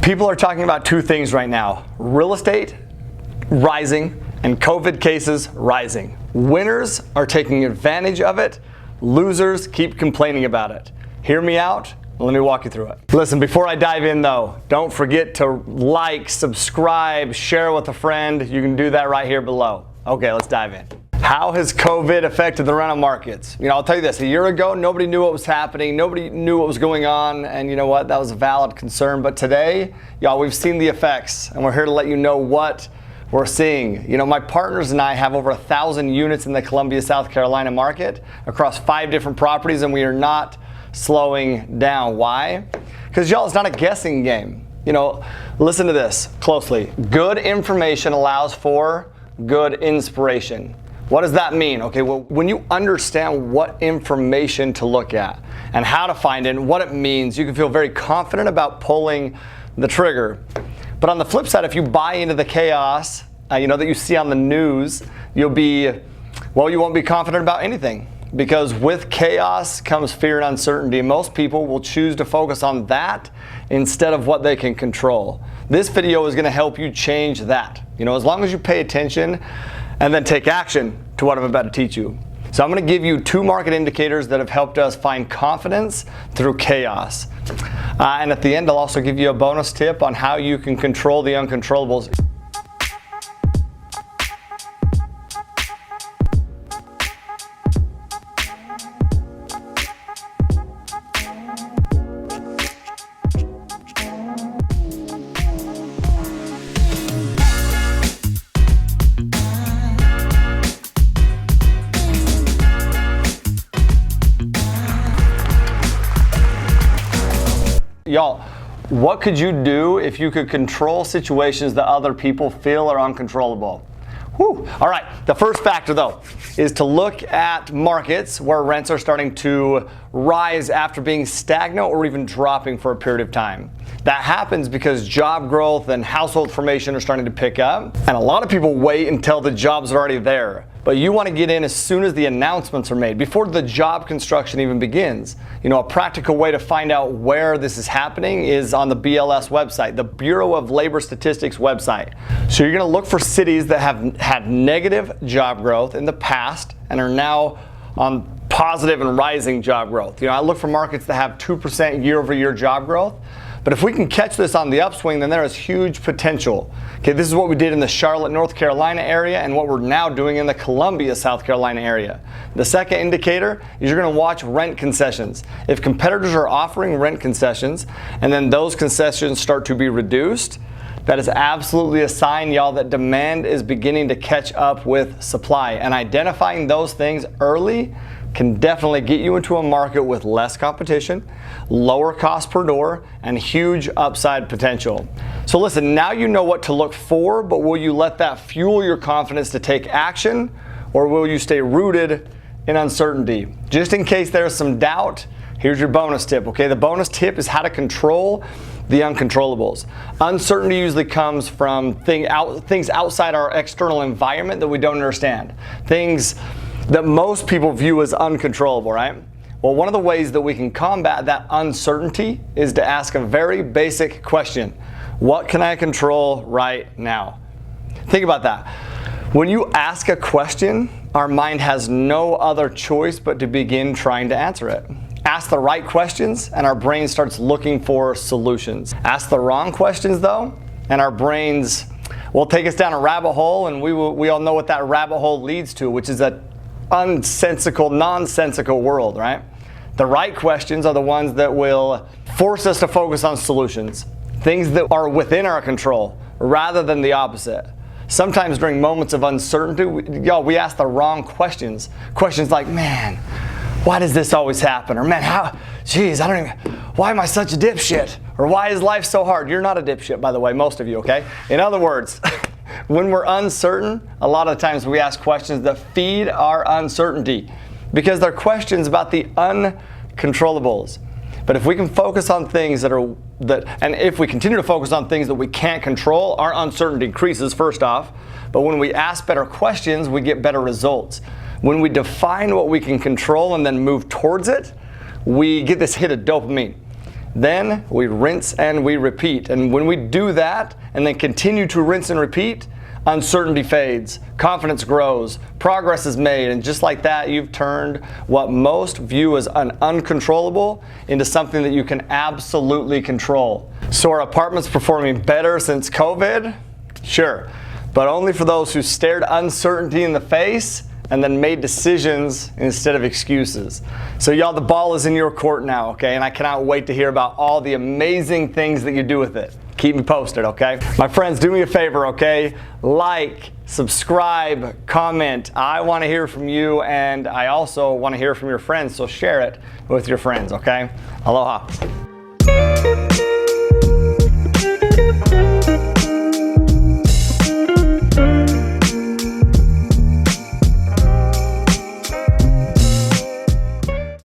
People are talking about two things right now: real estate rising and COVID cases rising. Winners are taking advantage of it. Losers keep complaining about it. Hear me out. Let me walk you through it. Listen, before I dive in though, don't forget to like, subscribe, share with a friend. You can do that right here below. Okay, let's dive in. How has COVID affected the rental markets? I'll tell you this, a year ago, nobody knew what was happening. Nobody knew what was going on. And you know what? That was a valid concern. But today, y'all, we've seen the effects and we're here to let you know what we're seeing. My partners and I have over 1,000 units in the Columbia, South Carolina market across 5 different properties, and we are not slowing down. Why? Because y'all, it's not a guessing game. Listen to this closely. Good information allows for good inspiration. What does that mean? Okay, well, when you understand what information to look at and how to find it and what it means, you can feel very confident about pulling the trigger. But on the flip side, if you buy into the chaos, that you see on the news, you won't be confident about anything. Because with chaos comes fear and uncertainty. Most people will choose to focus on that instead of what they can control. This video is going to help you change that. As long as you pay attention and then take action to what I'm about to teach you. So I'm going to give you 2 market indicators that have helped us find confidence through chaos. And at the end, I'll also give you a bonus tip on how you can control the uncontrollables. Y'all, what could you do if you could control situations that other people feel are uncontrollable? Whew. All right, the first factor though is to look at markets where rents are starting to rise after being stagnant or even dropping for a period of time. That happens because job growth and household formation are starting to pick up, and a lot of people wait until the jobs are already there. But you want to get in as soon as the announcements are made, before the job construction even begins. A practical way to find out where this is happening is on the BLS website, the Bureau of Labor Statistics website. So you're going to look for cities that have had negative job growth in the past and are now on positive and rising job growth. I look for markets that have 2% year-over-year job growth. But if we can catch this on the upswing, then there is huge potential. Okay, this is what we did in the Charlotte, North Carolina area and what we're now doing in the Columbia, South Carolina area. The second indicator is you're going to watch rent concessions. If competitors are offering rent concessions and then those concessions start to be reduced, that is absolutely a sign, y'all, that demand is beginning to catch up with supply. And identifying those things early can definitely get you into a market with less competition, lower cost per door, and huge upside potential. So listen, now you know what to look for, but will you let that fuel your confidence to take action, or will you stay rooted in uncertainty? Just in case there's some doubt, here's your bonus tip, okay? The bonus tip is how to control the uncontrollables. Uncertainty usually comes from things outside our external environment that we don't understand. Things that most people view as uncontrollable, right? Well, one of the ways that we can combat that uncertainty is to ask a very basic question. What can I control right now? Think about that. When you ask a question, our mind has no other choice but to begin trying to answer it. Ask the right questions and our brain starts looking for solutions. Ask the wrong questions though, and our brains will take us down a rabbit hole, and we all know what that rabbit hole leads to, which is a nonsensical world, right? The right questions are the ones that will force us to focus on solutions, things that are within our control, rather than the opposite. Sometimes during moments of uncertainty, we ask the wrong questions. Questions like, man, why does this always happen? Or man, why am I such a dipshit? Or why is life so hard? You're not a dipshit, by the way, most of you, okay? In other words, when we're uncertain, a lot of times we ask questions that feed our uncertainty because they're questions about the uncontrollables. But if we can focus on things and if we continue to focus on things that we can't control, our uncertainty increases first off. But when we ask better questions, we get better results. When we define what we can control and then move towards it, we get this hit of dopamine. Then we rinse and we repeat. And when we do that and then continue to rinse and repeat, uncertainty fades, confidence grows, progress is made, and just like that, you've turned what most view as an uncontrollable into something that you can absolutely control. So are apartments performing better since COVID? Sure, but only for those who stared uncertainty in the face and then made decisions instead of excuses. So y'all, the ball is in your court now, okay? And I cannot wait to hear about all the amazing things that you do with it. Keep me posted, okay? My friends, do me a favor, okay? Like, subscribe, comment. I want to hear from you, and I also want to hear from your friends, so share it with your friends, okay? Aloha.